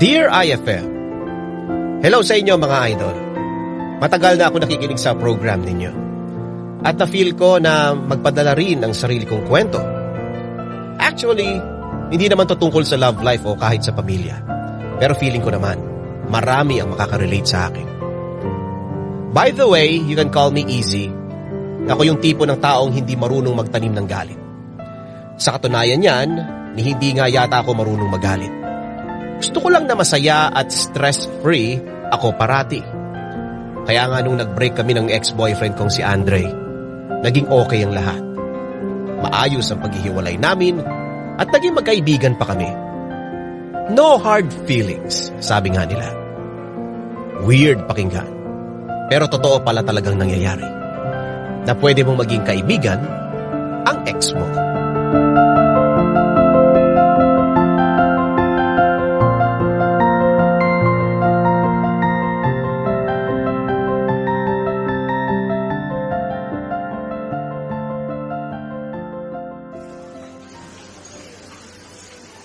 Dear IFM, hello sa inyo mga idol. Matagal na ako nakikinig sa program ninyo. At na-feel ko na magpadala rin ang sarili kong kwento. Actually, hindi naman to tungkol sa love life o kahit sa pamilya. Pero feeling ko naman, marami ang makaka-relate sa akin. By the way, you can call me Easy. Ako yung tipo ng taong hindi marunong magtanim ng galit. Sa katunayan yan, ni hindi nga yata ako marunong magalit. Gusto ko lang na masaya at stress-free ako parati. Kaya nga nung nag-break kami ng ex-boyfriend kong si Andre, naging okay ang lahat. Maayos ang paghihiwalay namin at naging magkaibigan pa kami. No hard feelings, sabi nga nila. Weird pakinggan. Pero totoo pala talagang nangyayari. Na pwede mong maging kaibigan ang ex mo.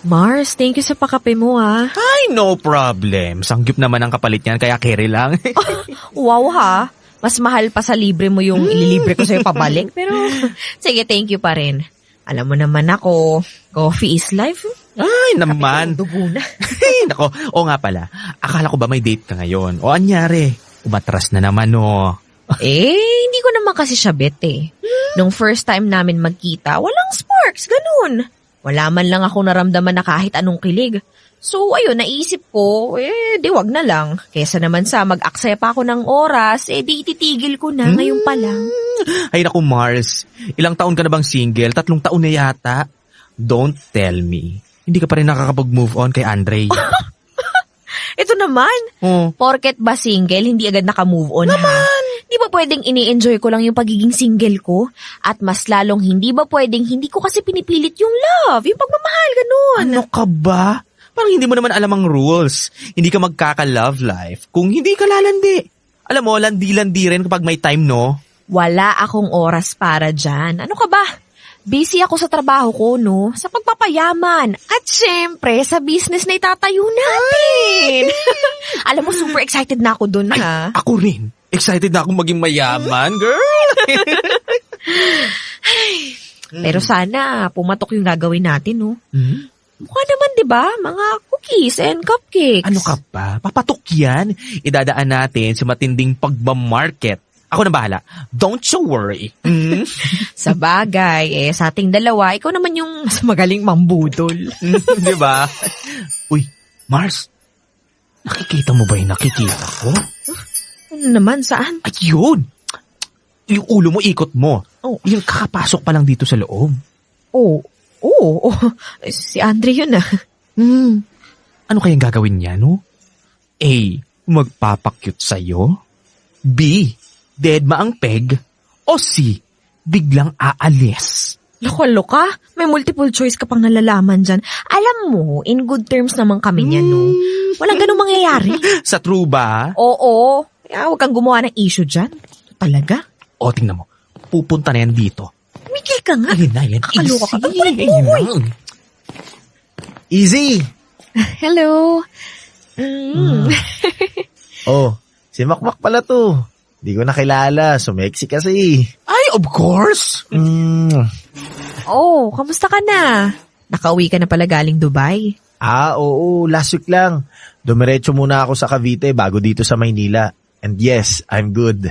Mars, thank you sa pakape mo ah. Ay, no problem. Sanggip naman ang kapalit niyan, kaya carry lang. Wow ha, mas mahal pa sa libre mo yung ililibre ko sa'yo pabalik. Pero sige, thank you pa rin. Alam mo naman ako, coffee is life. Ay, naman. Dugo na. Ay, nako. O nga pala, akala ko ba may date ka ngayon? O anyari? Umatras na naman, no. Hindi ko naman kasi siya bet eh. Nung first time namin magkita, walang sparks, ganun. Wala man lang ako naramdaman na kahit anong kilig. So ayun, naisip ko, di wag na lang. Kesa naman sa mag-aksaya pa ako ng oras, di ititigil ko na ngayon pa lang. Ay, naku, Mars. Ilang taon ka na bang single? 3 taon na yata. Don't tell me. Hindi ka pa rin nakakapag-move on kay Andre. Ito naman, porket ba single, hindi agad naka-move on ha? Di ba pwedeng ini-enjoy ko lang yung pagiging single ko? At mas lalong hindi ba pwedeng hindi ko kasi pinipilit yung love, yung pagmamahal, ganun. Ano ka ba? Parang hindi mo naman alam ang rules. Hindi ka magkaka-love life kung hindi ka lalandi. Alam mo, landi-landi rin kapag may time, no? Wala akong oras para dyan. Ano ka ba? Busy ako sa trabaho ko, no? Sa pagpapayaman. At syempre, sa business na itatayo natin. Alam mo, super excited na ako dun, ha? Ako rin. Excited na akong maging mayaman, girl. Pero sana, pumatok yung gagawin natin, no? Mukha naman, di ba? Mga cookies and cupcakes. Ano ka ba? Papatok yan. Idadaan natin sa matinding pagmamarket. Ako na bahala. Don't you worry. Sa bagay, sa ating dalawa, ikaw naman yung mas magaling mambudol. Di ba? Uy, Mars. Nakikita mo ba yung nakikita ko? Ano naman, saan? Ayun! Yung ulo mo, ikot mo. Oh. Yung kakapasok pa lang dito sa loob. Oh. Si Andre yun ah. Ano kayang gagawin niya, no? A. Magpapakyut sa'yo. B. Deadma ang peg. O C. Biglang aalis. Loko-loka, may multiple choice ka pang nalalaman dyan. Alam mo, in good terms naman kami niyan, no? Walang ganun mangyayari. Sa true ba? Oo. Kaya huwag kang gumawa ng issue dyan. Talaga? O, tingnan mo. Pupunta na yan dito. Miguel ka nga. Ayun na yan. Kakaloka ka. Ayun na. Easy! Hello. Oh, si Makmak pala to. Di ko nakilala. Sumexy kasi. Ay, of course. Oh, kamusta ka na? Nakauwi ka na pala galing Dubai. Oo. Last week lang. Dumiretso muna ako sa Cavite bago dito sa Maynila. And yes, I'm good.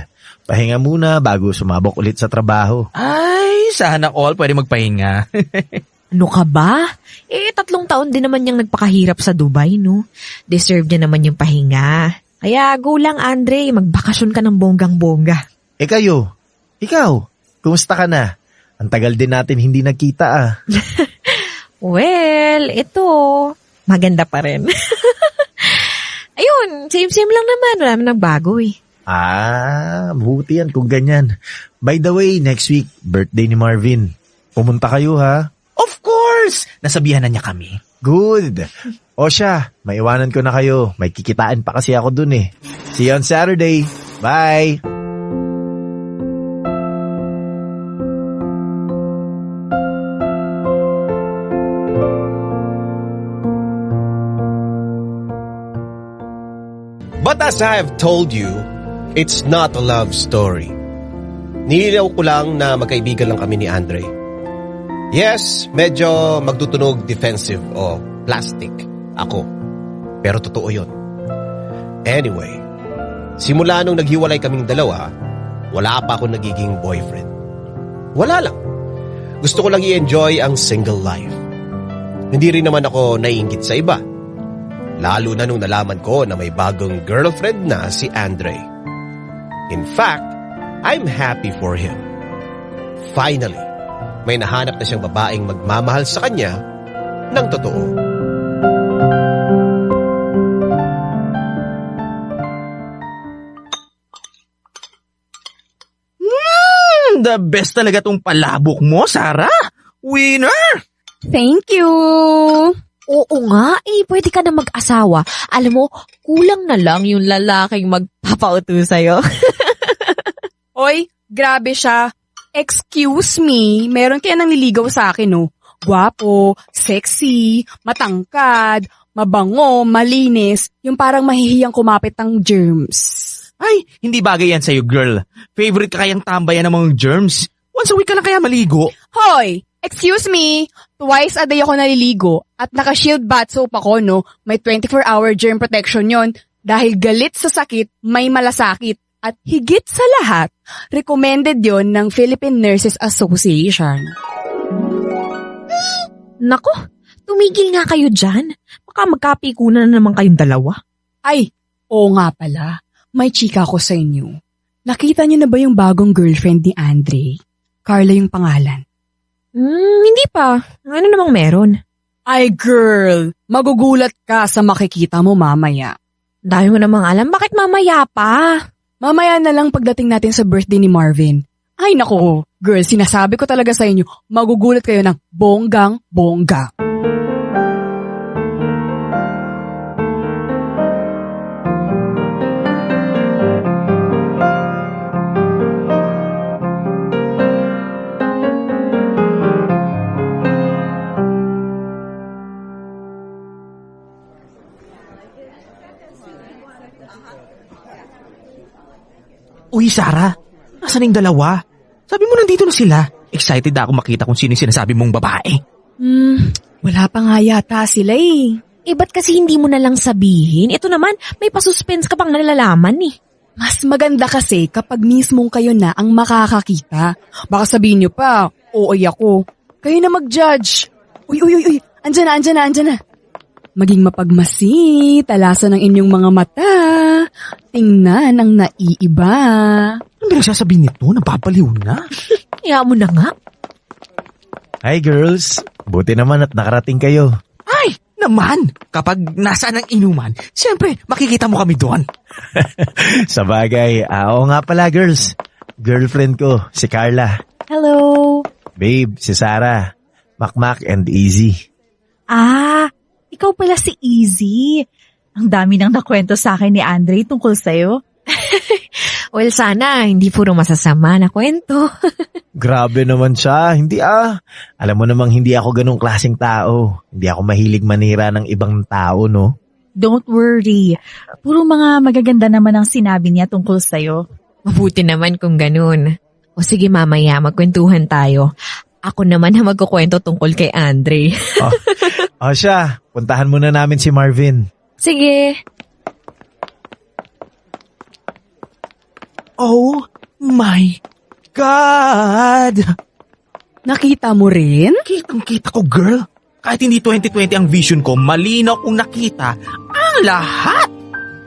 Pahinga muna bago sumabok ulit sa trabaho. Ay, sana all pwede magpahinga. Ano ka ba? 3 taon din naman niyang nagpakahirap sa Dubai, no? Deserve niya naman yung pahinga. Kaya go lang, Andre. Magbakasyon ka ng bonggang-bongga. Kayo? Ikaw? Kumusta ka na? Ang tagal din natin hindi nagkita ah. Well, ito. Maganda pa rin. Ayun, same-same lang naman. Wala naman nagbago eh. Buti yan kung ganyan. By the way, next week, birthday ni Marvin. Pumunta kayo ha? Of course! Nasabihan na niya kami. Good. O siya, maiwanan ko na kayo. May kikitain pa kasi ako dun eh. See you on Saturday. Bye! But as I have told you, it's not a love story. Nililaw ko lang na magkaibigan lang kami ni Andre. Yes, medyo magtutunog defensive o plastic ako. Pero totoo yun. Anyway, simula nung naghiwalay kaming dalawa, wala pa ako nagiging boyfriend. Wala lang. Gusto ko lang i-enjoy ang single life. Hindi rin naman ako naiinggit sa iba. Lalo na nung nalaman ko na may bagong girlfriend na si Andre. In fact, I'm happy for him. Finally, may nahanap na siyang babaeng magmamahal sa kanya ng totoo. The best talaga tong palabok mo, Sarah. Winner! Thank you! Oo nga, pwede ka na mag-asawa. Alam mo, kulang na lang yung lalaking magpapauto sa'yo. Oy, grabe siya. Excuse me, meron kaya nang nililigaw sa akin, no? Gwapo, sexy, matangkad, mabango, malinis, yung parang mahihiyang kumapit ng germs. Ay, hindi bagay yan sa'yo, girl. Favorite ka kayang tambayan ng mga germs. Once a week ka lang kaya maligo. Hoy! Excuse me, twice a day ako naliligo at naka-shield bath soap ako, no? May 24-hour germ protection yon. Dahil galit sa sakit, may malasakit. At higit sa lahat, recommended yon ng Philippine Nurses Association. Nako, tumigil nga kayo dyan. Baka magkapikunan na naman kayong dalawa. Ay, oo nga pala. May chika ko sa inyo. Nakita niyo na ba yung bagong girlfriend ni Andre? Carla yung pangalan. Hindi pa. Ano namang meron? Ay girl, magugulat ka sa makikita mo mamaya. Dahil mo namang alam, bakit mamaya pa? Mamaya na lang pagdating natin sa birthday ni Marvin. Ay nako, girl, sinasabi ko talaga sa inyo, magugulat kayo ng bonggang-bongga. Uy, Sarah, nasan yung dalawa? Sabi mo nandito na sila. Excited ako makita kung sino yung sinasabi mong babae. Wala pa nga yata sila eh. Ba't kasi hindi mo na lang sabihin? Ito naman, may pasuspense ka pang nalalaman eh. Mas maganda kasi kapag mismong kayo na ang makakakita. Baka sabihin nyo pa, ooy ako. Kayo na mag-judge. Uy, andyan na. Maging mapagmasid, talasan ng inyong mga mata. Tingnan ang naiiba. Ano ba sasabihin nito? Napapaliw na. Kaya mo na nga. Hi girls, buti naman at nakarating kayo. Ay, naman. Kapag nasaan ang inuman, siyempre, makikita mo kami doon. Sa bagay, oo nga pala girls. Girlfriend ko, si Carla. Hello. Babe, si Sarah. Makmak and Easy. Ikaw pala si Easy. Ang dami nang nakwento sa akin ni Andre tungkol sa'yo. Well, sana hindi puro masasama na kwento. Grabe naman siya. Hindi Alam mo namang hindi ako ganung klaseng tao. Hindi ako mahilig manira ng ibang tao, no? Don't worry. Puro mga magaganda naman ang sinabi niya tungkol sa'yo. Mabuti naman kung ganun. O sige mamaya, magkwentuhan tayo. Ako naman ang magkukwento tungkol kay Andre. Siya, puntahan muna namin si Marvin. Sige. Oh my God! Nakita mo rin? Kitang-kita ko, girl. Kahit hindi 2020 ang vision ko, malinaw kong nakita ang lahat.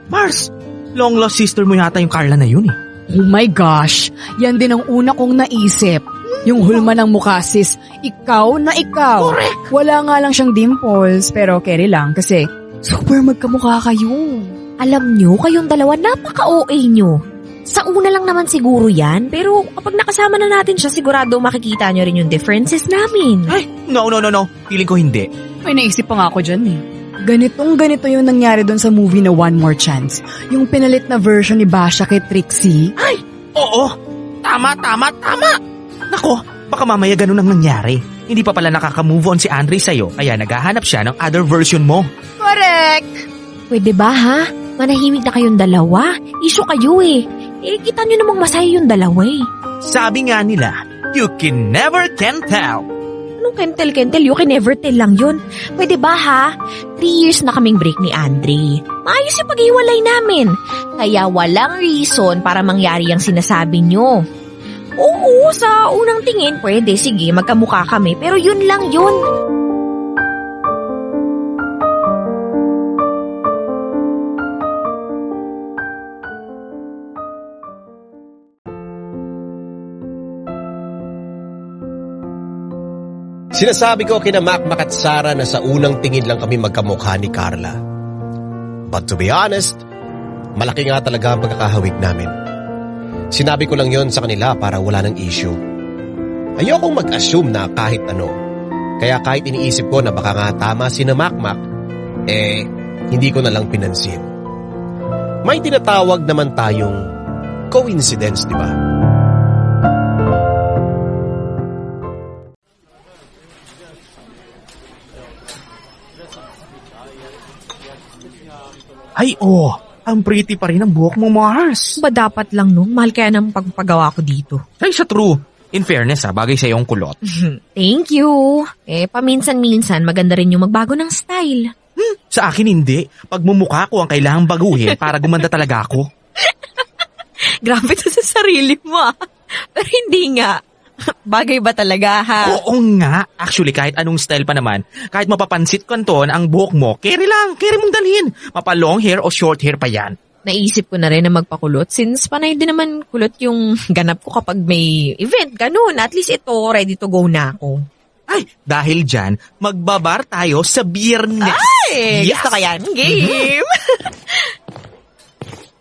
Mars, long lost sister mo yata yung Carla na yun eh. Oh my gosh, yan din ang una kong naisip. Yung hulma ng mukha, sis. Ikaw na ikaw. Correct. Wala nga lang siyang dimples, pero carry lang kasi super magkamukha kayo. Alam nyo, kayong dalawa napaka-OA nyo. Sa una lang naman siguro yan, pero kapag nakasama na natin siya, sigurado makikita nyo rin yung differences namin. Ay, no. Feeling ko hindi. May naisip pa nga ako dyan eh. Ganito yung nangyari doon sa movie na One More Chance. Yung pinalit na version ni Basha kay Trixie. Ay, oo. Tama. Nako, baka mamaya ganun ang nangyari. Hindi pa pala nakaka-move on si Andre sa'yo, kaya naghahanap siya ng other version mo. Correct! Pwede ba ha? Manahimik na kayong dalawa. Issue kayo eh. Kita nyo namang masaya yung dalawa eh. Sabi nga nila, you can never can tell. Anong kentel-kentel? You can never tell lang yun. Pwede ba ha? 3 years na kaming break ni Andre. Maayos yung paghiwalay namin. Kaya walang reason para mangyari ang sinasabi nyo. Oo, sa unang tingin pwede. Sige, magkamukha kami. Pero yun lang yun. Sinasabi ko kina Makmak at Sarah na sa unang tingin lang kami magkamukha ni Carla. But to be honest, malaki nga talaga ang pagkakahawig namin. Sinabi ko lang yon sa kanila para wala ng issue. Ayokong mag-assume na kahit ano. Kaya kahit iniisip ko na baka nga tama si na Makmak, hindi ko na lang pinansin. May tinatawag naman tayong coincidence, di ba? Ay, ang pretty pa rin ang buhok mo, Mars. Ba dapat lang no? Mahal kaya ng pagpagawa ko dito. Ay, sa true. In fairness, bagay sa yung kulot. Thank you. Paminsan-minsan maganda rin yung magbago ng style. Sa akin hindi. Pagmumukha ko ang kailangang baguhin para gumanda talaga ako. Grabe to sa sarili mo ah. Pero hindi nga. Bagay ba talaga ha? Oo nga. Actually, kahit anong style pa naman, kahit mapapansit kanton ang buhok mo, carry lang, carry mong dalhin. Mapa long hair o short hair pa yan. Naisip ko na rin na magpakulot since panay din naman kulot yung ganap ko kapag may event, ganun. At least ito, ready to go na ako. Ay, dahil dyan, magbabar tayo sa Biyernes. Ay! Yes! Gusto ka yan? Game!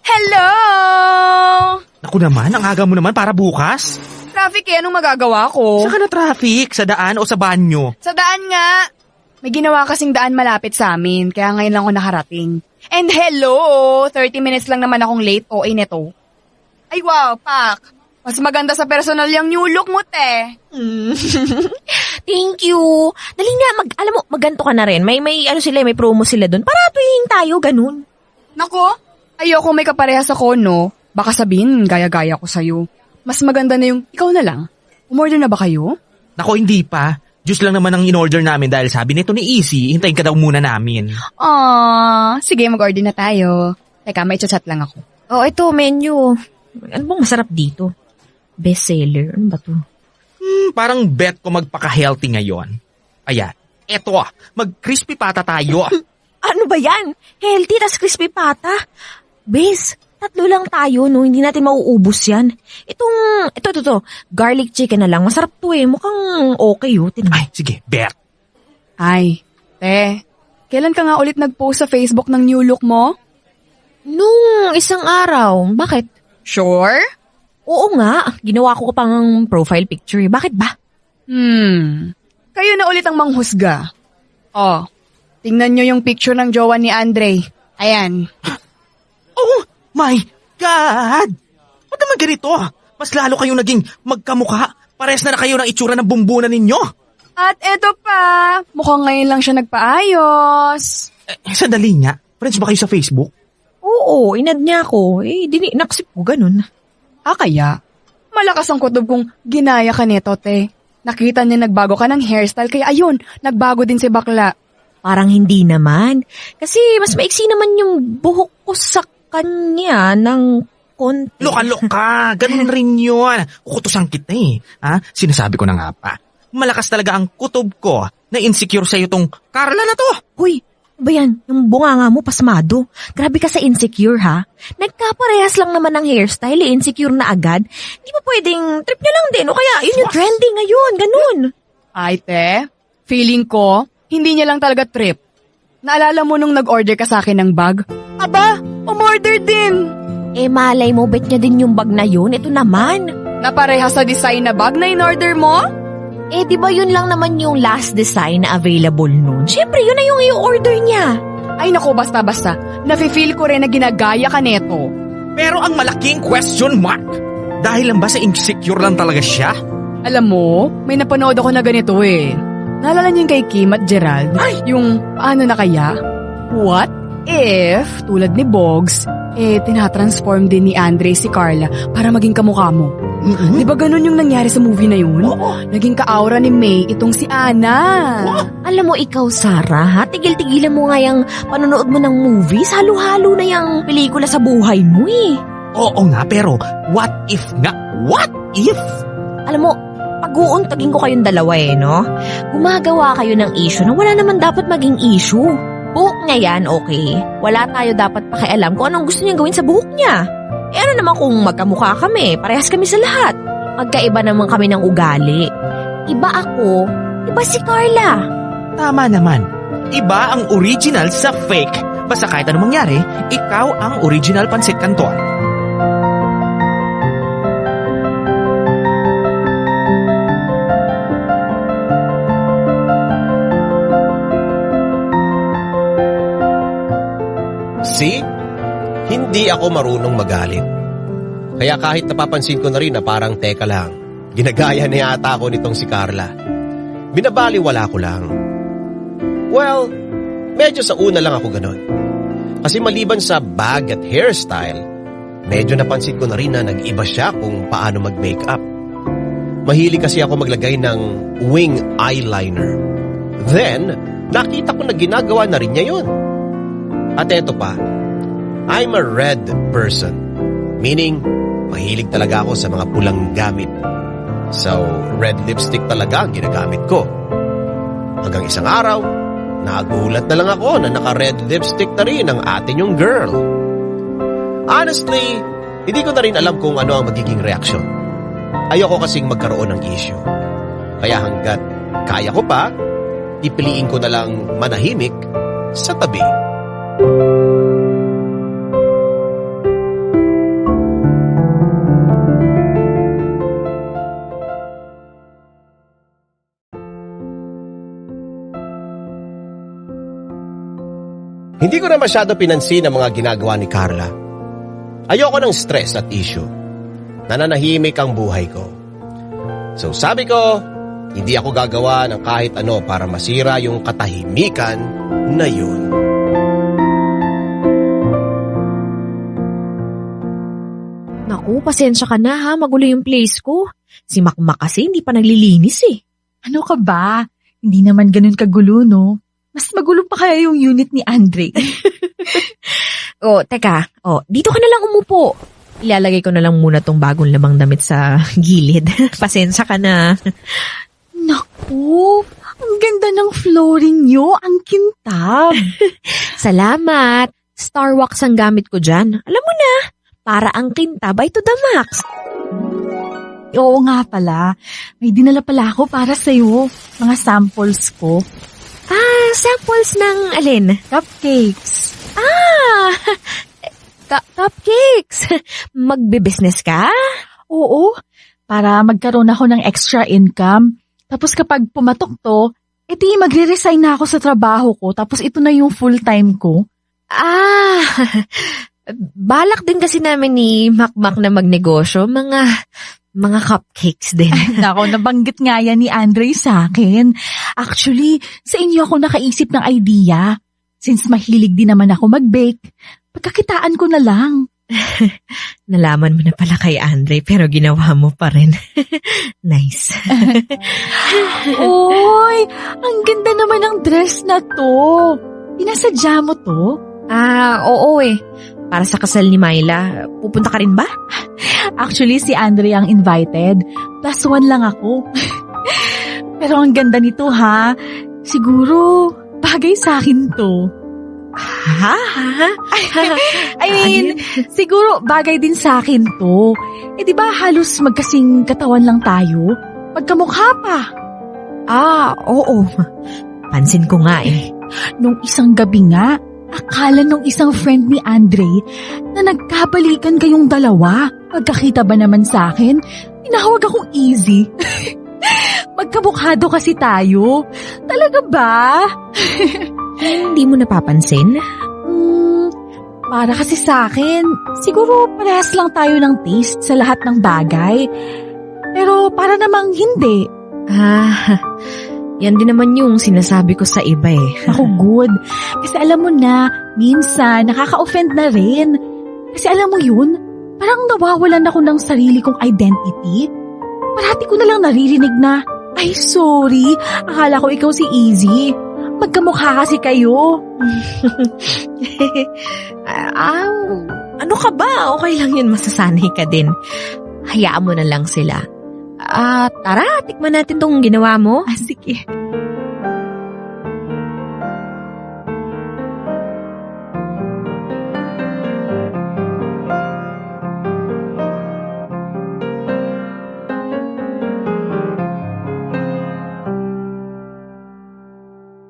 Hello! Naku naman, ang aga mo naman para bukas. Traffic eh, anong magagawa ko? Saan ka na traffic? Sa daan o sa banyo? Sa daan nga. May ginawa kasing daan malapit sa amin, kaya ngayon lang ako nakarating. And hello! 30 minutes lang naman akong late, OA neto. Ay wow, Pak! Mas maganda sa personal yung new look mo, te. Thank you. Dali nga, alam mo, magganto ka na rin. May sila, may promo sila doon. Para tuwing tayo, ganun. Nako, ayoko may kaparehas ako, no? Baka sabihin, gaya-gaya ko sa'yo. Mas maganda na yung, ikaw na lang. Umorder na ba kayo? Naku, hindi pa. Juice lang naman ang in-order namin dahil sabi nito ni Easy, hintayin ka daw muna namin. Sige, mag-order na tayo. Teka, may chat lang ako. Oh, ito, menu. Ano bang masarap dito? Bestseller. Ano ba to? Parang bet ko magpaka-healthy ngayon. Ayan, eto mag-crispy pata tayo. Ano ba yan? Healthy, tas crispy pata. Bes, 3 lang tayo, no? Hindi natin mauubos yan. Ito, garlic chicken na lang. Masarap to eh. Mukhang okay, oh. Ay, sige, bet. Ay, te. Kailan ka nga ulit nag-post sa Facebook ng new look mo? Nung isang araw. Bakit? Sure? Oo nga. Ginawa ko pang profile picture. Bakit ba? Kayo na ulit ang manghusga. Tingnan nyo yung picture ng jowa ni Andre. Ayan. Oh my God! Ba't naman ganito? Mas lalo kayong naging magkamukha. Pares na kayo ng itsura ng bumbunan ninyo. At eto pa, mukhang ngayon lang siya nagpaayos. Sandali nga. Friends ba kayo sa Facebook? Oo, inad niya ako. Naksip ko, ganun. Kaya? Malakas ang kutob kung ginaya ka nito, te. Nakita niya nagbago ka ng hairstyle, kaya ayun, nagbago din si bakla. Parang hindi naman. Kasi mas maiksi naman yung buhok ko sa kanya ng konti. Loka-loka, ganun rin yun. Kukutusan kita eh. Sinasabi ko na nga pa. Malakas talaga ang kutob ko na insecure sa'yo tong Carla na to. Uy, ba yan? Yung bunganga mo pasmado. Grabe ka sa insecure ha. Nagkaparehas lang naman ng hairstyle, insecure na agad. Di ba pwedeng trip niya lang din o kaya yun yung trending ngayon, ganun. Ay, te, feeling ko, hindi niya lang talaga trip. Naalala mo nung nag-order ka sa akin ng bag? Aba, umorder din. Malay mo, bet niya din yung bag na yun. Ito naman. Napareha sa design na bag na in-order mo? Di ba yun lang naman yung last design na available nun? Siyempre, yun na yung i-order niya. Ay naku, basta-basta. Nafe-feel ko rin na ginagaya ka neto. Pero ang malaking question mark, dahil lang ba sa insecure lang talaga siya? Alam mo, may napanood ako na ganito eh. Naalala niyo yung kay Kim at Gerald? Yung paano na kaya? What? if, tulad ni Bogs, tinatransform din ni Andre si Carla para maging kamukha mo. Di ba ganun yung nangyari sa movie na yun? Naging ka-aura ni May itong si Ana. Alam mo ikaw, Sarah, ha? Tigil-tigilan mo nga yung panonood mo ng movies. Halo-halo na yung pelikula sa buhay mo eh. Oo nga, pero what if nga? What if? Alam mo, pag-uuntagin ko kayong dalawa no? Gumagawa kayo ng issue na wala naman dapat maging issue. Buhok niya yan, okay. Wala tayo dapat pakialam kung anong gusto niyang gawin sa buhok niya. Ano naman kung magkamukha kami, parehas kami sa lahat. Magkaiba naman kami ng ugali. Iba ako, iba si Carla. Tama naman. Iba ang original sa fake. Basta kahit anong mangyari, ikaw ang original pansit kanton. See? Hindi ako marunong magalit. Kaya kahit napapansin ko na rin na parang teka lang, ginagaya na yata ako nitong si Carla. Binabaliwala ko lang. Well, medyo sa una lang ako ganon. Kasi maliban sa bag at hairstyle, medyo napansin ko na rin na nag-iba siya kung paano mag-makeup. Mahilig kasi ako maglagay ng wing eyeliner. Then, nakita ko na ginagawa na rin niya yun. At eto pa, I'm a red person. Meaning, mahilig talaga ako sa mga pulang gamit. So, red lipstick talaga ang ginagamit ko. Hanggang isang araw, nagulat na lang ako na naka-red lipstick na rin ang atin yung girl. Honestly, hindi ko na rin alam kung ano ang magiging reaksyon. Ayoko kasing magkaroon ng issue. Kaya hanggat kaya ko pa, pipiliin ko na lang manahimik sa tabi. Hindi ko na masyado pinansin ang mga ginagawa ni Carla. Ayoko ng stress at issue. Nananahimik ang buhay ko. So sabi ko, hindi ako gagawa ng kahit ano para masira yung katahimikan na yun. Naku, pasensya ka na ha, magulo yung place ko. Si Makmak kasi hindi pa naglilinis eh. Ano ka ba? Hindi naman ganun kagulo, no? Mas magulo pa kaya yung unit ni Andre. Teka. Dito ka na lang umupo. Ilalagay ko na lang muna tong bagong lamang damit sa gilid. Pasensya ka na. Naku, ang ganda ng flooring nyo. Ang kintab. Salamat. Star wax ang gamit ko dyan. Alam mo na, para ang kintab ay to the max. Oo nga pala. May dinala pala ako para sa'yo. Mga samples ko. Samples ng alin? Cupcakes. Cupcakes. Magbe-business ka? Oo, para magkaroon ako ng extra income. Tapos kapag pumatok to, edi magre-resign na ako sa trabaho ko. Tapos ito na yung full-time ko. Balak din kasi namin ni Makmak na magnegosyo. Mga cupcakes din. Nako, nabanggit nga yan ni Andre sa akin. Actually, sa inyo ako nakaisip ng idea. Since mahilig din naman ako mag-bake, pagkakitaan ko na lang. Nalaman mo na pala kay Andre pero ginawa mo pa rin. Nice. Oy, ang ganda naman ng dress na to. Pinasadya mo to? Oo eh. Para sa kasal ni Myla, pupunta ka rin ba? Actually, si Andre ang invited. +1 lang ako. Pero ang ganda nito ha. Siguro, bagay sa akin to. I mean, siguro bagay din sa akin to. Di ba halos magkasing katawan lang tayo? Magkamukha pa. Oo. Pansin ko nga eh. Nung isang gabi nga, akala nung isang friend ni Andre na nagkabalikan kayong dalawa. Pagkakita ba naman sa akin, tinawag akong Easy. Magkabukhado kasi tayo. Talaga ba? Hindi mo napapansin? Para kasi sa akin, siguro parehas lang tayo ng taste sa lahat ng bagay. Pero para namang hindi. Yan din naman yung sinasabi ko sa iba eh. Ako good. Kasi alam mo na, minsan nakaka-offend na rin. Kasi alam mo yun, parang nawawalan ako ng sarili kong identity. Parati ko na lang naririnig na, ay sorry, akala ko ikaw si Easy. Magkamukha kasi kayo. Ano ka ba? Okay lang yun, masasanay ka din. Hayaan mo na lang sila. Tara, tikman natin tong ginawa mo. Sige.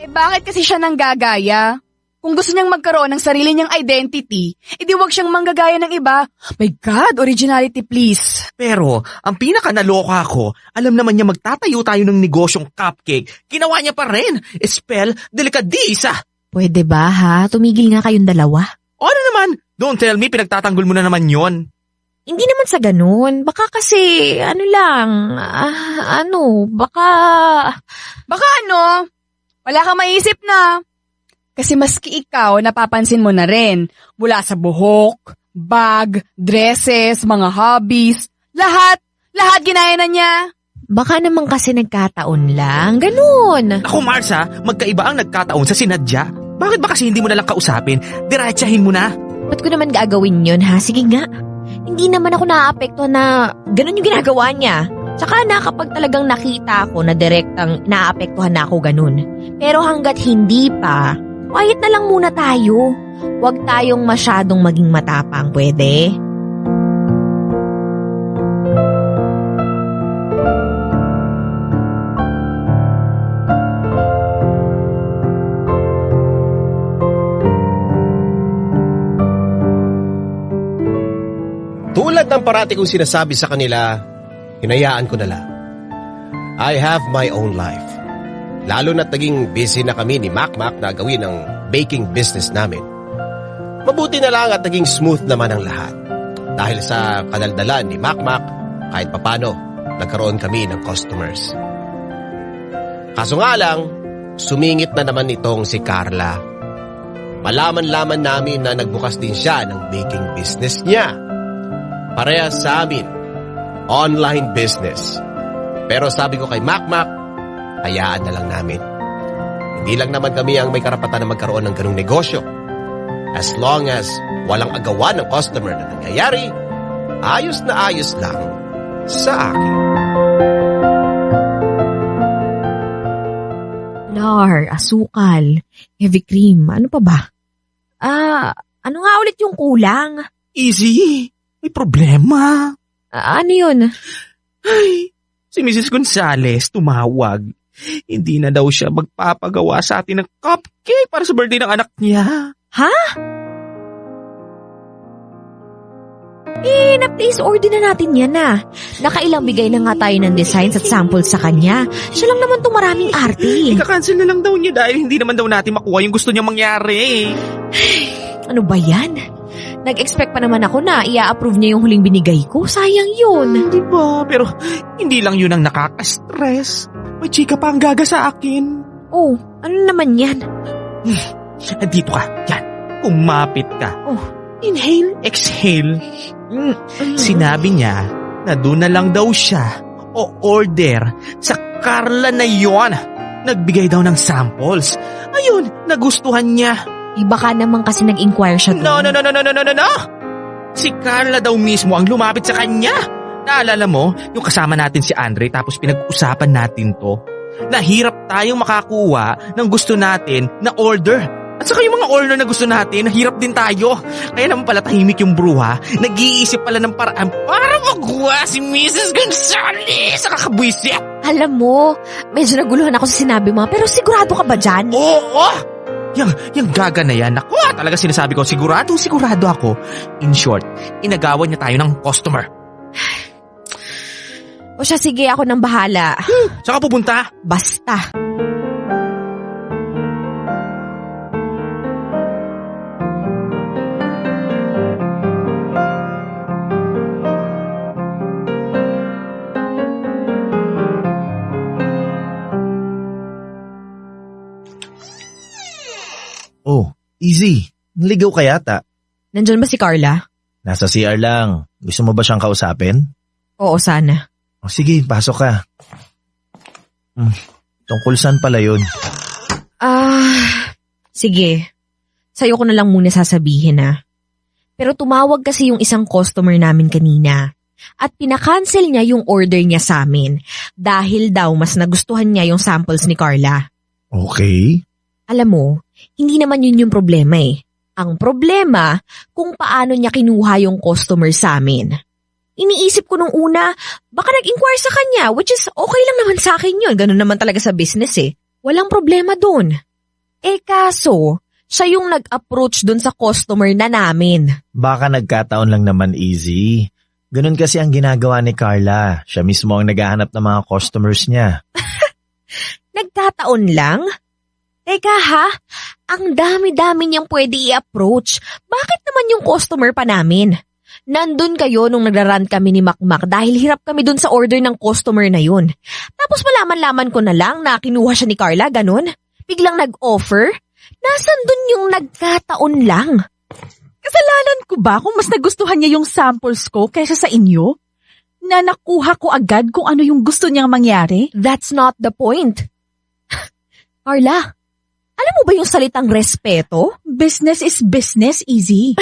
Bakit kasi siya nang gagaya? Kung gusto niyang magkaroon ng sarili niyang identity, edi wag siyang manggagaya ng iba. My God, originality please. Pero, ang pinaka naloka ako, alam naman niya magtatayo tayo ng negosyong cupcake. Ginawa niya pa rin. Spell, delikadisa. Pwede ba ha? Tumigil nga kayong dalawa. Ano naman? Don't tell me, pinagtatanggol mo na naman yon. Hindi naman sa ganun. Baka kasi, Baka ano? Wala kang maisip na. Kasi maski ikaw, napapansin mo na rin. Mula sa buhok, bag, dresses, mga hobbies, lahat ginaya na niya. Baka naman kasi nagkataon lang. Ganun. Ako Marsa, magkaiba ang nagkataon sa sinadya. Bakit ba kasi hindi mo nalang kausapin? Diretsahin mo na. Ba't ko naman gagawin yun ha? Sige nga. Hindi naman ako naaapektuhan na ganun yung ginagawa niya. Tsaka na kapag talagang nakita ko na direktang naaapektuhan na ako ganun. Pero hanggat hindi pa, quiet na lang muna tayo. Huwag tayong masyadong maging matapang, pwede? Tulad ng parati kong sinasabi sa kanila, hinayaan ko na lang. I have my own life. Lalo na't naging busy na kami ni Macmac na gawin ang baking business namin. Mabuti na lang at naging smooth naman ang lahat. Dahil sa kadaldalan ni Macmac, kahit papano, nagkaroon kami ng customers. Kaso nga lang, sumingit na naman itong si Carla. Malaman-laman namin na nagbukas din siya ng baking business niya. Parehas sa amin, online business. Pero sabi ko kay Macmac, hayaan na lang namin. Hindi lang naman kami ang may karapatan na magkaroon ng ganung negosyo. As long as walang agawan ng customer na nangyayari, ayos na ayos lang sa akin. Flour, asukal, heavy cream, ano pa ba? Ano nga ulit yung kulang? Easy, may problema. Ano yun? Ay, si Mrs. Gonzales tumawag. Hindi na daw siya magpapagawa sa atin ng cupcake para sa birthday ng anak niya. Ha? Na-place order na natin yan na. Nakailang bigay na nga tayo ng designs at samples sa kanya. Siya lang naman itong maraming arte. Ika-cancel na lang daw niya dahil hindi naman daw natin makuha yung gusto niya mangyari. Ano ba yan? Nag-expect pa naman ako na i-approve niya yung huling binigay ko. Sayang yun. Diba? Pero hindi lang yun ang nakaka-stress. May chika pa ang gaga sa akin. Oh, ano naman yan? Dito ka. Yan. Kumapit ka. Oh. Inhale, exhale. Sinabi niya na doon na lang daw siya o order sa Carla na yon. Nagbigay daw ng samples. Ayun, nagustuhan niya. Baka naman kasi nag-inquire siya doon. No. Si Carla daw mismo ang lumapit sa kanya. Naalala mo, yung kasama natin si Andre tapos pinag-usapan natin to. Nahirap tayong makakuha ng gusto natin na order. At saka yung mga order na gusto natin, hirap din tayo. Kaya naman pala tahimik yung bruha, nag-iisip pala ng paraan para magawa si Mrs. Gonzales sa kakabwisit. Alam mo, medyo naguluhan ako sa sinabi mo, pero sigurado ka ba dyan? Oo! Yung gaga na yan, ako talaga sinasabi ko, sigurado ako. In short, inagawan niya tayo ng customer. O siya, sige, ako nang bahala. Saan ka pupunta? Basta. Easy, naligaw ka yata. Nandyan ba si Carla? Nasa CR lang. Gusto mo ba siyang kausapin? Oo, sana. O sige, pasok ka. Tungkol saan pala yun? Sige. Sa'yo ko na lang muna sasabihin Pero tumawag kasi yung isang customer namin kanina. At pinakancel niya yung order niya sa amin. Dahil daw mas nagustuhan niya yung samples ni Carla. Okay. Alam mo, hindi naman yun yung problema Ang problema, kung paano niya kinuha yung customer sa amin. Iniisip ko nung una, baka nag-inquire sa kanya, which is okay lang naman sa akin yun. Ganun naman talaga sa business Walang problema dun. Kaso, siya yung nag-approach dun sa customer na namin. Baka nagkataon lang naman, Easy. Ganun kasi ang ginagawa ni Carla. Siya mismo ang naghahanap ng mga customers niya. Nagkataon lang? Teka ha, ang dami-dami niyang pwede i-approach. Bakit naman yung customer pa namin? Nandun kayo nung nagrarun kami ni Makmak dahil hirap kami dun sa order ng customer na yun. Tapos malaman-laman ko na lang na kinuha siya ni Carla, ganun? Biglang nag-offer? Nasaan dun yung nagkataon lang? Kasalanan ko ba kung mas nagustuhan niya yung samples ko kaysa sa inyo? Na nakuha ko agad kung ano yung gusto niyang mangyari? That's not the point. Carla, alam mo ba yung salitang respeto? Business is business, Easy.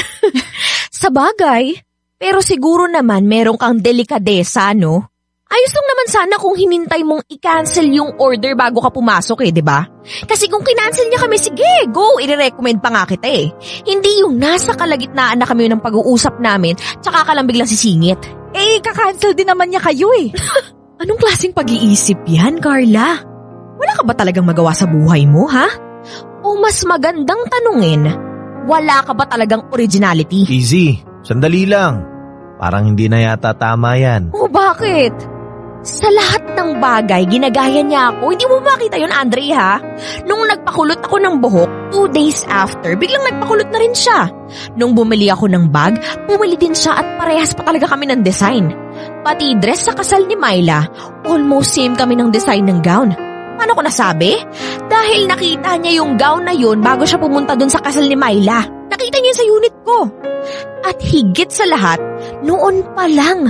Sa bagay, pero siguro naman meron kang delikadesa, no? Ayos lang naman sana kung hinintay mong i-cancel yung order bago ka pumasok di ba? Kasi kung kinancel niya kami, sige, go, i-recommend pa nga kita Hindi yung nasa kalagitnaan na kami ng pag-uusap namin, tsaka ka lang biglang sisingit. Kakancel din naman niya kayo Anong klaseng pag-iisip yan, Carla? Wala ka ba talagang magawa sa buhay mo, ha? O mas magandang tanungin, wala ka ba talagang originality? Easy, sandali lang. Parang hindi na yata tama yan. O bakit? Sa lahat ng bagay, ginagaya niya ako. Hindi mo makita yun, Andre, ha? Nung nagpakulot ako ng buhok, 2 days after, biglang nagpakulot na rin siya. Nung bumili ako ng bag, bumili din siya at parehas pa talaga kami ng design. Pati dress sa kasal ni Myla, almost same kami ng design ng gown. Paano ko nasabi? Dahil nakita niya yung gown na yun bago siya pumunta dun sa kasal ni Myla. Nakita niya sa unit ko. At higit sa lahat, noon pa lang.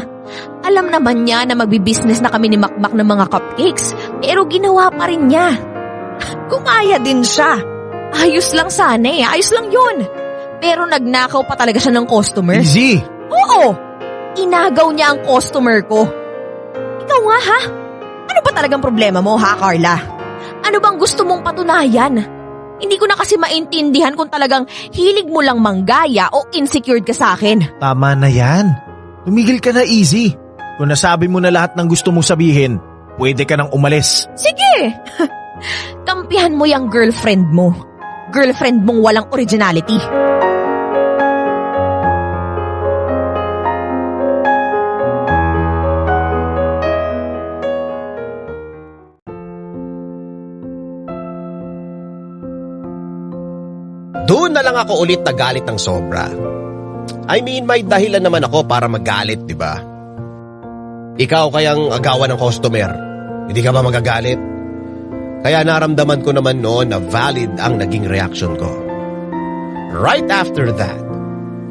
Alam naman niya na magbibusiness na kami ni Makmak ng mga cupcakes, pero ginawa pa rin niya. Kumaya din siya. Ayos lang sana ayos lang yun. Pero nagnakaw pa talaga siya ng customer. Easy! Oo! Inagaw niya ang customer ko. Ikaw nga ha? Ano ba talagang problema mo ha, Carla? Ano bang gusto mong patunayan? Hindi ko na kasi maintindihan kung talagang hilig mo lang manggaya o insecure ka sa akin. Tama na yan. Tumigil ka na, Easy. Kung nasabi mo na lahat ng gusto mong sabihin, pwede ka nang umalis. Sige! Kampihan mo yung girlfriend mo. Girlfriend mong walang originality. Doon na lang ako ulit nagalit ng sobra. I mean, may dahilan naman ako para magalit, di ba? Ikaw kayang agawan ng customer. Hindi ka ba magagalit? Kaya naramdaman ko naman noon na valid ang naging reaction ko. Right after that,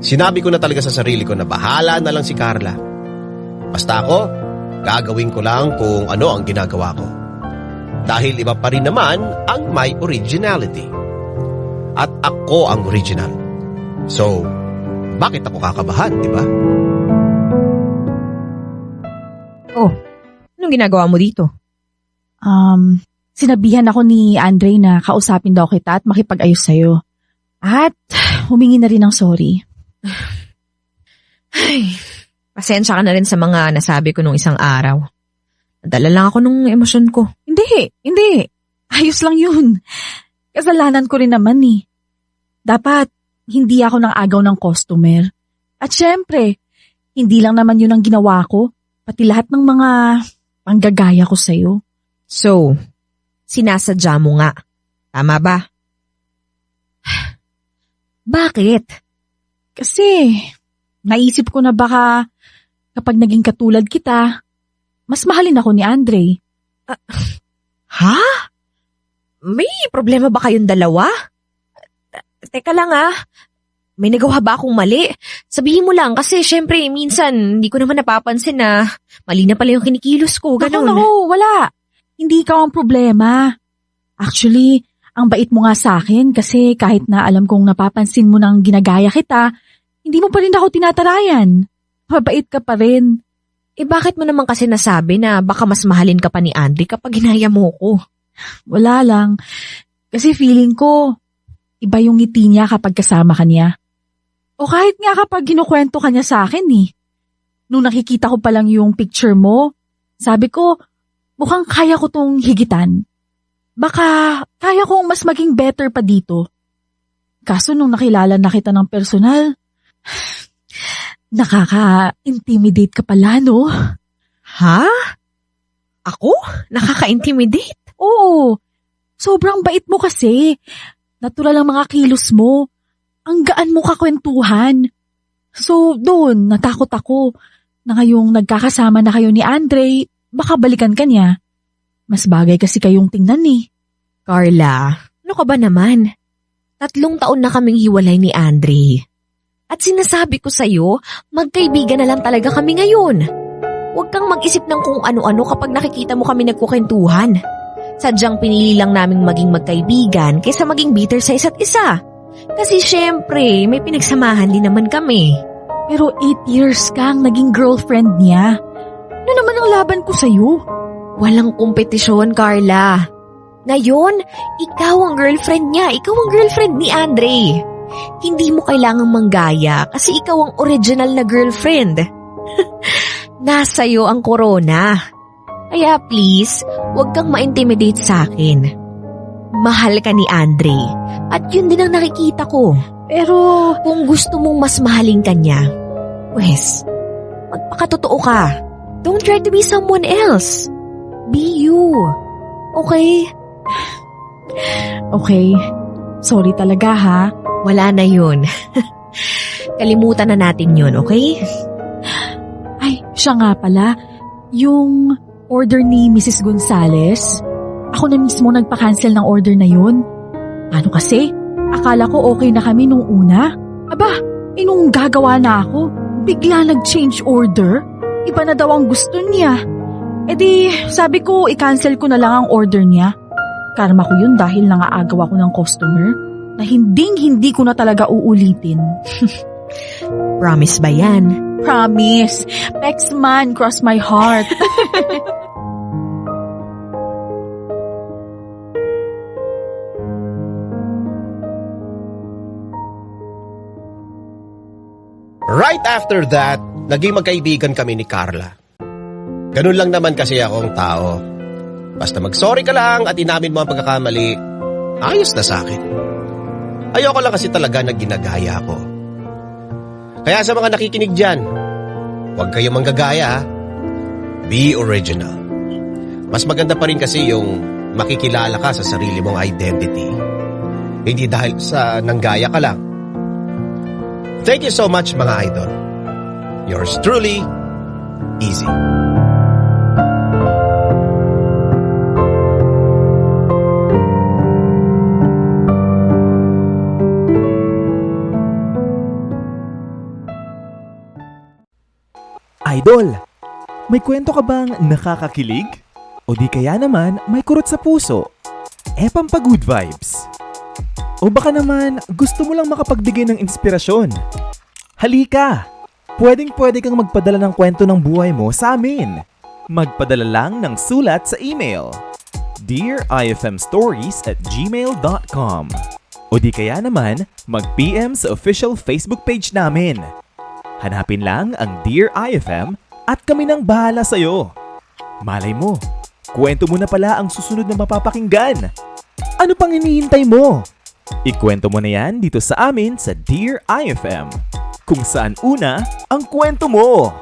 sinabi ko na talaga sa sarili ko na bahala na lang si Carla. Basta ako, gagawin ko lang kung ano ang ginagawa ko. Dahil iba pa rin naman ang my originality. At ako ang original. So, bakit ako kakabahan, di ba? Oh, anong ginagawa mo dito? Sinabihan ako ni Andre na kausapin daw kita at makipag-ayos sa'yo. At humingi na rin ng sorry. Ay, pasensya ka na rin sa mga nasabi ko nung isang araw. Nadala lang ako nung emosyon ko. Hindi. Ayos lang yun. Kasalanan ko rin naman Dapat, hindi ako nang agaw ng customer. At syempre, hindi lang naman yun ang ginawa ko, pati lahat ng mga panggagaya ko sa'yo. So, sinasadya mo nga. Tama ba? Bakit? Kasi, naisip ko na baka kapag naging katulad kita, mas mahalin ako ni Andre. Ha? May problema ba kayong dalawa? Teka lang may nagawa ba akong mali? Sabihin mo lang kasi syempre minsan hindi ko naman napapansin na mali na pala yung kinikilos ko, ganun. Naku, wala. Hindi ikaw ang problema. Actually, ang bait mo nga sa akin kasi kahit na alam kong napapansin mo nang ginagaya kita, hindi mo pa rin ako tinatarayan. Mabait ka pa rin. Bakit mo naman kasi nasabi na baka mas mahalin ka pa ni Andre kapag ginaya mo ko? Wala lang. Kasi feeling ko, iba yung ngiti niya kapag kasama ka niya. O kahit nga kapag kinukwento ka niya sa akin Nung nakikita ko pa lang yung picture mo, sabi ko, mukhang kaya ko tong higitan. Baka kaya kong mas maging better pa dito. Kaso nung nakilala na kita ng personal, nakaka-intimidate ka pala, no? Ha? Ako? Nakaka-intimidate? Oo, sobrang bait mo kasi. Natural ang mga kilos mo. Ang gaan mo kakwentuhan. So, doon, natakot ako na ngayong nagkakasama na kayo ni Andre, baka balikan ka niya. Mas bagay kasi kayong tingnan Carla, ano ka ba naman? 3 taon na kaming hiwalay ni Andre. At sinasabi ko sa'yo, magkaibigan na lang talaga kami ngayon. Huwag kang mag-isip ng kung ano-ano kapag nakikita mo kami nagkukentuhan. Sadyang pinili lang naming maging magkaibigan kaysa maging bitter sa isa't isa. Kasi syempre, may pinagsamahan din naman kami. Pero 8 years kang naging girlfriend niya. Ano naman ang laban ko sa'yo? Walang kompetisyon, Carla. Ngayon, ikaw ang girlfriend niya. Ikaw ang girlfriend ni Andre. Hindi mo kailangang manggaya kasi ikaw ang original na girlfriend. Nasa'yo ang corona. Kaya please, huwag kang ma-intimidate sa akin. Mahal ka ni Andre. At yun din ang nakikita ko. Pero kung gusto mong mas mahalin ka niya, pues, magpakatotoo ka. Don't try to be someone else. Be you. Okay? Okay, sorry talaga ha. Wala na yun. Kalimutan na natin yun, okay? Ay, siya nga pala, yung order ni Mrs. Gonzales, ako na mismo nagpa-cancel ng order na yun. Ano kasi? Akala ko okay na kami nung una. Aba, nung gagawa na ako, bigla nag-change order. Iba na daw ang gusto niya. Di, sabi ko, i-cancel ko na lang ang order niya. Karma ko yun dahil nangaagaw ako ng customer na hindi ko na talaga uulitin. Promise ba yan? Promise. Next man, cross my heart. Right after that, naging magkaibigan kami ni Carla. Ganun lang naman kasi akong tao. Basta mag-sorry ka lang at inamin mo ang pagkakamali, ayos na sa akin. Ayoko lang kasi talaga na ginagaya ko. Kaya sa mga nakikinig dyan, huwag kayong manggagaya ha. Be original. Mas maganda pa rin kasi yung makikilala ka sa sarili mong identity. Hindi dahil sa nanggaya ka lang. Thank you so much mga idol. Yours truly, Easy. Idol, may kwento ka bang nakakakilig? O di kaya naman may kurot sa puso? Pampagood vibes. O baka naman gusto mo lang makapagbigay ng inspirasyon? Halika! Pwedeng-pwede kang magpadala ng kwento ng buhay mo sa amin. Magpadala lang ng sulat sa email dearifmstories@gmail.com o di kaya naman mag-PM sa official Facebook page namin. Hanapin lang ang Dear IFM at kami nang bahala sa'yo. Malay mo, kwento mo na pala ang susunod na mapapakinggan. Ano pang hinihintay mo? Ikwento mo na yan dito sa amin sa Dear IFM, kung saan una ang kwento mo.